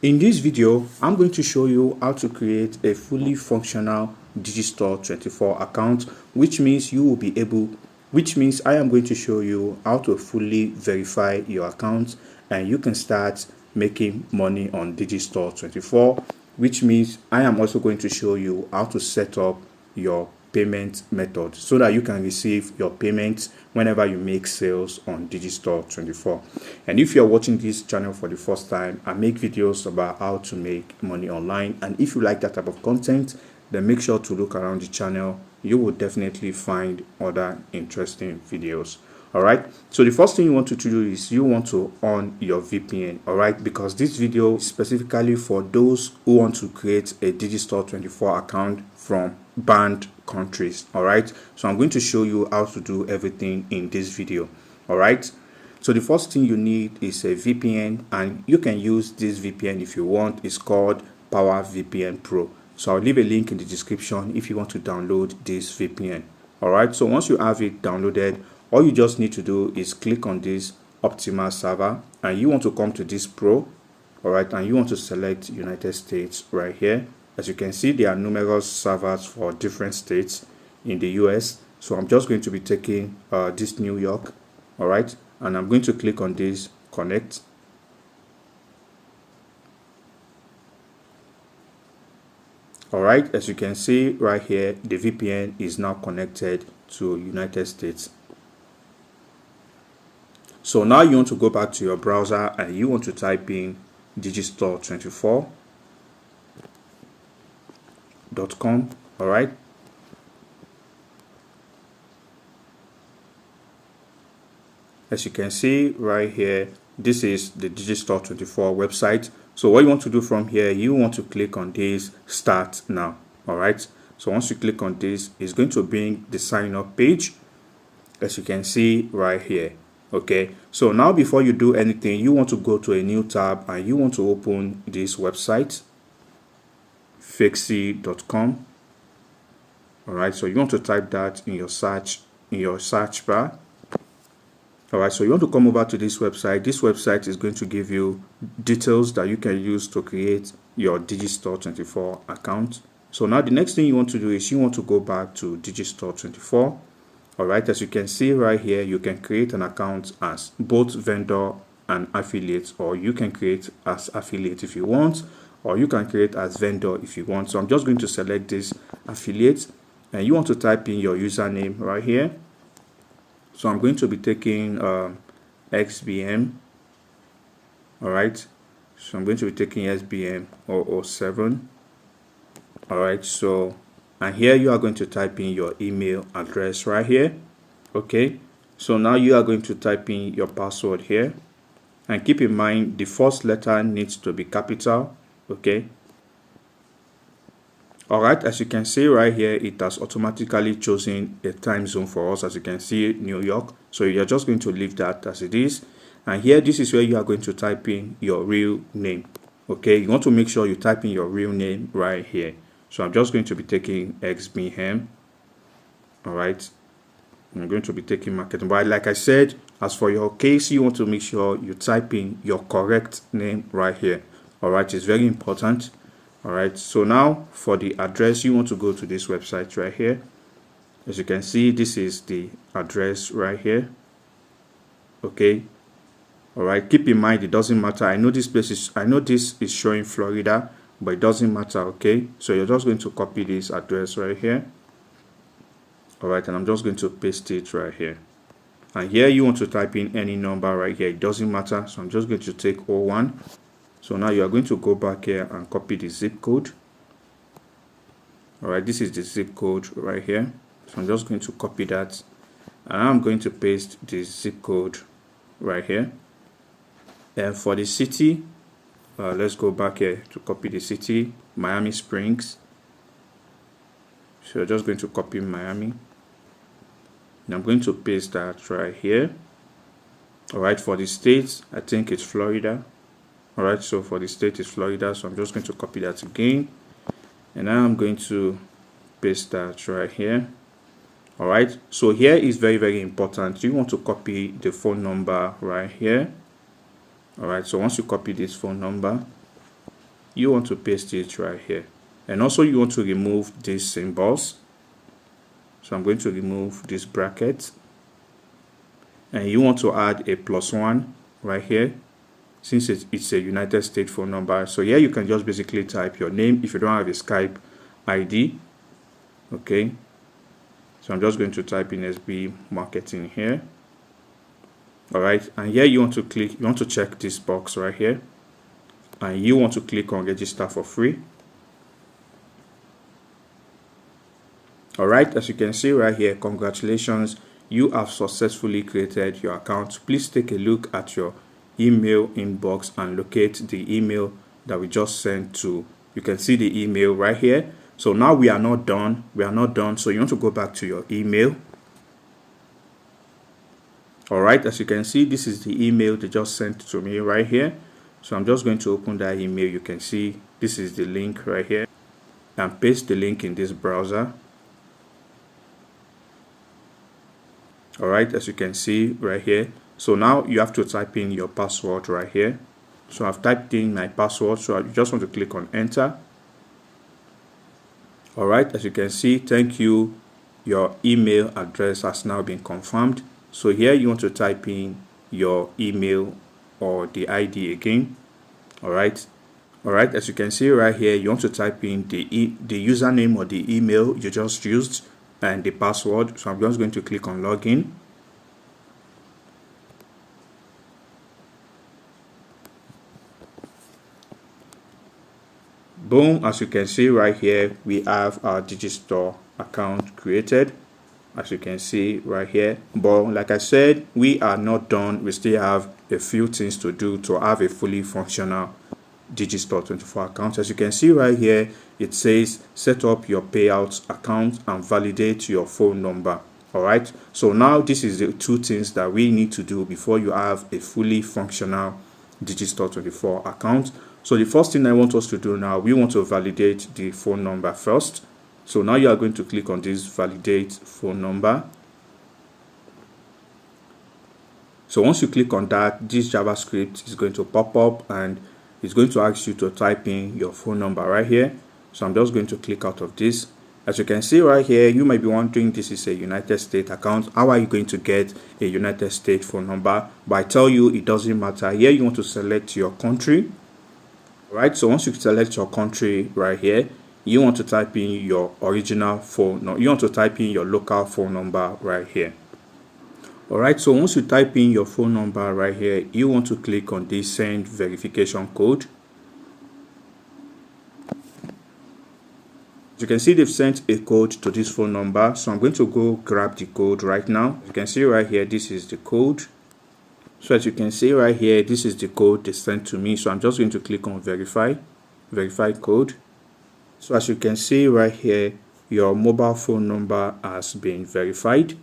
In this video, I'm going to show you how to create a fully functional Digistore 24 account, which means I am going to show you how to fully verify your account and you can start making money on Digistore 24, which means I am also going to show you how to set up your payment method so that you can receive your payments whenever you make sales on Digistore 24. And if you're watching this channel for the first time, I make videos about how to make money online, and if you like that type of content, then make sure to look around the channel. You will definitely find other interesting videos. Alright, so the first thing you want to do is you want to on your VPN, alright, because this video is specifically for those who want to create a Digistore 24 account from banned countries. Alright, so I'm going to show you how to do everything in this video. Alright, so the first thing you need is a VPN, and you can use this VPN if you want. It's called Power VPN Pro. So I'll leave a link in the description if you want to download this VPN. Alright, so once you have it downloaded, all you just need to do is click on this optimal server, and you want to come to this Pro. Alright, and you want to select United States right here. As you can see, there are numerous servers for different states in the US. So I'm just going to be taking this New York. Alright, and I'm going to click on this connect. Alright, as you can see right here, the VPN is now connected to United States. So now you want to go back to your browser and you want to type in digistore24.com. Alright, as you can see right here, this is the Digistore 24 website. So what you want to do from here, you want to click on this start now. Alright, so once you click on this, it's going to bring the sign up page, as you can see right here. Okay, so now before you do anything, you want to go to a new tab and you want to open this website, fixie.com. Alright, so you want to type that in your search bar. Alright, so you want to come over to this website. This website is going to give you details that you can use to create your Digistore 24 account. So now the next thing you want to do is you want to go back to Digistore 24. Alright, as you can see right here, you can create an account as both vendor and affiliate, or you can create as affiliate if you want, or you can create as vendor if you want. So I'm just going to select this affiliate, and you want to type in your username right here. So I'm going to be taking XBM. Alright, so I'm going to be taking SBM 007. Alright, so and here you are going to type in your email address right here. Okay, so now you are going to type in your password here, and keep in mind the first letter needs to be capital. Okay, alright, as you can see right here, it has automatically chosen a time zone for us. As you can see, New York, so you're just going to leave that as it is. And here, this is where you are going to type in your real name. Okay, you want to make sure you type in your real name right here. So I'm just going to be taking XBM. Alright, I'm going to be taking marketing. But like I said, as for your case, you want to make sure you type in your correct name right here. Alright, it's very important. Alright, so now for the address, you want to go to this website right here. As you can see, this is the address right here. Okay, alright, keep in mind it doesn't matter. I know this is showing Florida, but it doesn't matter. Okay, so you're just going to copy this address right here. Alright, and I'm just going to paste it right here, and here you want to type in any number right here. It doesn't matter, so I'm just going to take 01. So now you are going to go back here and copy the zip code. Alright, this is the zip code right here, so I'm just going to copy that, and I'm going to paste the zip code right here. And for the city, let's go back here to copy the city, Miami Springs. So I'm just going to copy Miami, and I'm going to paste that right here. Alright, for the states, I think it's Florida. Alright, so for the state is Florida, so I'm just going to copy that again, and now I'm going to paste that right here. Alright, so here is very important. You want to copy the phone number right here. Alright, so once you copy this phone number, you want to paste it right here. And also you want to remove these symbols. So I'm going to remove this bracket. And you want to add a +1 right here, since it's a United States phone number. So here you can just basically type your name if you don't have a Skype ID. Okay. So I'm just going to type in SB Marketing here. Alright, and here you want to check this box right here. And you want to click on register for free. Alright, as you can see right here, congratulations, you have successfully created your account. Please take a look at your email inbox and locate the email that we just sent to. You can see the email right here. So now we are not done. So you want to go back to your email. Alright, as you can see, this is the email they just sent to me right here. So I'm just going to open that email. You can see this is the link right here, and paste the link in this browser. Alright, as you can see right here. So now you have to type in your password right here. So I've typed in my password, so I just want to click on enter. Alright, as you can see, thank you, your email address has now been confirmed. So here you want to type in your email or the ID again. Alright, as you can see right here, you want to type in the username or the email you just used and the password. So I'm just going to click on login. Boom, as you can see right here, we have our Digistore account created, as you can see right here. But like I said, we are not done. We still have a few things to do to have a fully functional Digistore 24 account. As you can see right here, it says set up your payouts account and validate your phone number. Alright, so now this is the two things that we need to do before you have a fully functional Digistore 24 account. So the first thing I want us to do now, we want to validate the phone number first. So now you are going to click on this validate phone number. So once you click on that, this JavaScript is going to pop up and it's going to ask you to type in your phone number right here. So I'm just going to click out of this. As you can see right here, you might be wondering, this is a United States account. How are you going to get a United States phone number? But I tell you, it doesn't matter. Here you want to select your country. Right, so once you select your country right here, you want to type in your original phone. No, you want to type in your local phone number right here. Alright, so once you type in your phone number right here, you want to click on this send verification code. As you can see, they've sent a code to this phone number, so I'm going to go grab the code right now. As you can see right here, this is the code. So as you can see right here, this is the code they sent to me. So I'm just going to click on verify code. So as you can see right here, your mobile phone number has been verified.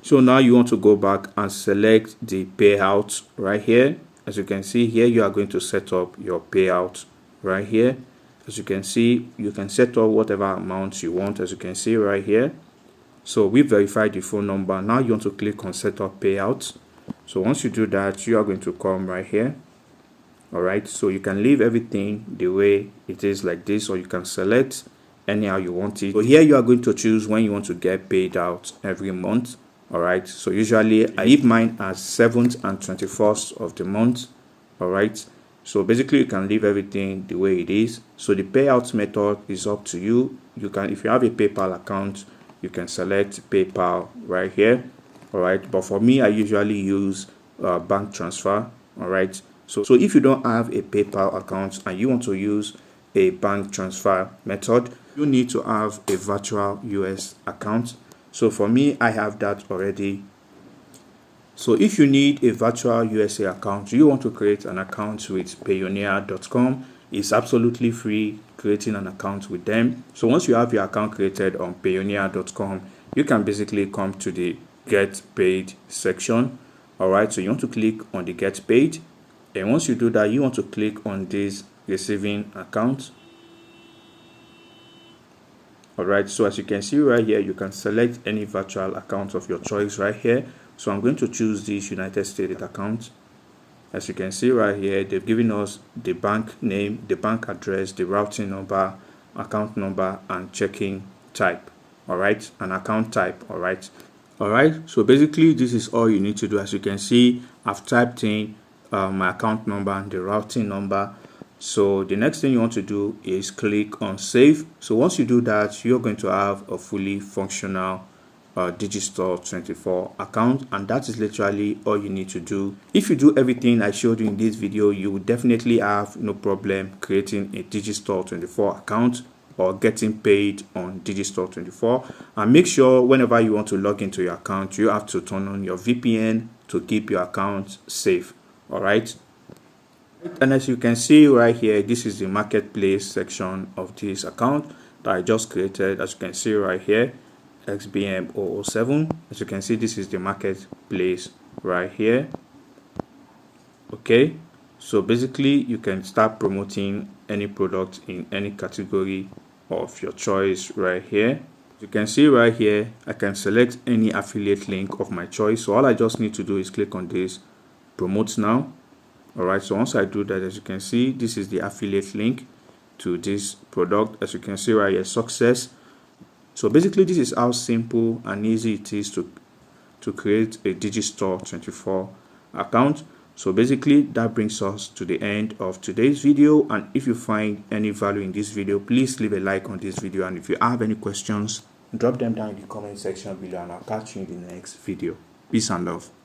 So now you want to go back and select the payout right here. As you can see here, you are going to set up your payout right here. As you can see, you can set up whatever amount you want, as you can see right here. So we verified the phone number. Now you want to click on set up payouts. So once you do that, you are going to come right here. Alright, so you can leave everything the way it is like this, or you can select anyhow you want it. So here you are going to choose when you want to get paid out every month. Alright, so usually I leave mine as 7th and 21st of the month. Alright, so basically you can leave everything the way it is. So the payout method is up to you. You can, if you have a PayPal account, you can select PayPal right here. Alright, but for me, I usually use bank transfer. Alright, so if you don't have a PayPal account and you want to use a bank transfer method, you need to have a virtual US account. So for me, I have that already. So if you need a virtual USA account, you want to create an account with Payoneer.com. It's absolutely free creating an account with them. So once you have your account created on Payoneer.com, you can basically come to the Get Paid section. Alright, so you want to click on the Get Paid, and once you do that, you want to click on this receiving account. Alright, so as you can see right here, you can select any virtual account of your choice right here. So I'm going to choose this United States account. As you can see right here, they've given us the bank name, the bank address, the routing number, account number, and checking type. All right, an account type. All right, so basically this is all you need to do. As you can see, I've typed in my account number and the routing number. So the next thing you want to do is click on save. So once you do that, you're going to have a fully functional Digistore 24 account, and that is literally all you need to do. If you do everything I showed you in this video, you will definitely have no problem creating a Digistore 24 account or getting paid on Digistore 24. And make sure whenever you want to log into your account, you have to turn on your VPN to keep your account safe. All right, and as you can see right here, this is the marketplace section of this account that I just created. As you can see right here, XBM007. As you can see, this is the marketplace right here. Okay, so basically you can start promoting any product in any category of your choice right here. You can see right here, I can select any affiliate link of my choice. So all I just need to do is click on this promote now. All right, so once I do that, as you can see, this is the affiliate link to this product. As you can see right here, success. So basically this is how simple and easy it is to create a Digistore 24 account. So basically that brings us to the end of today's video, and if you find any value in this video, please leave a like on this video, and if you have any questions, drop them down in the comment section below, and I'll catch you in the next video. Peace and love.